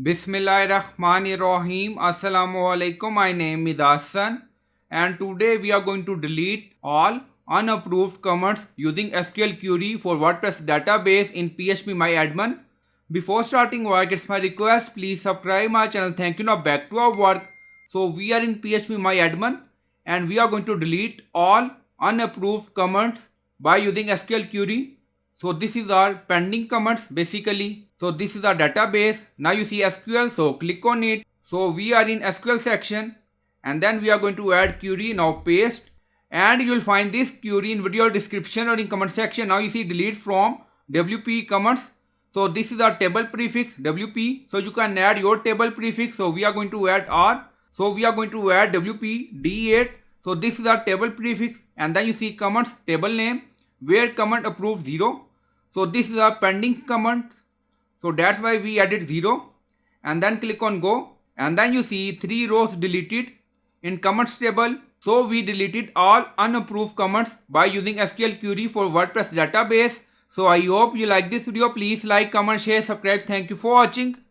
Bismillahirrahmanirrahim. Assalamu alaikum. My name is Hassan and today we are going to delete all unapproved comments using SQL Query for WordPress database in phpMyAdmin. Before starting work, it's my request, please subscribe my channel. Thank you. Now back to our work. So we are in phpMyAdmin and we are going to delete all unapproved comments by using SQL Query. So this is our pending comments basically. So this is our database. Now you see SQL, so click on it. So we are in SQL section and then we are going to add query. Now paste and you will find this query in video description or in comment section. Now you see delete from WP comments. So this is our table prefix WP. So you can add your table prefix. So we are going to add R. So we are going to add WP D8. So this is our table prefix and then you see comments table name where comment approved 0. So this is our pending comments. So that's why we added 0 and then click on go and then you see 3 rows deleted in comments table. So we deleted all unapproved comments by using SQL Query for WordPress database. So I hope you like this video. Please like, comment, share, subscribe. Thank you for watching.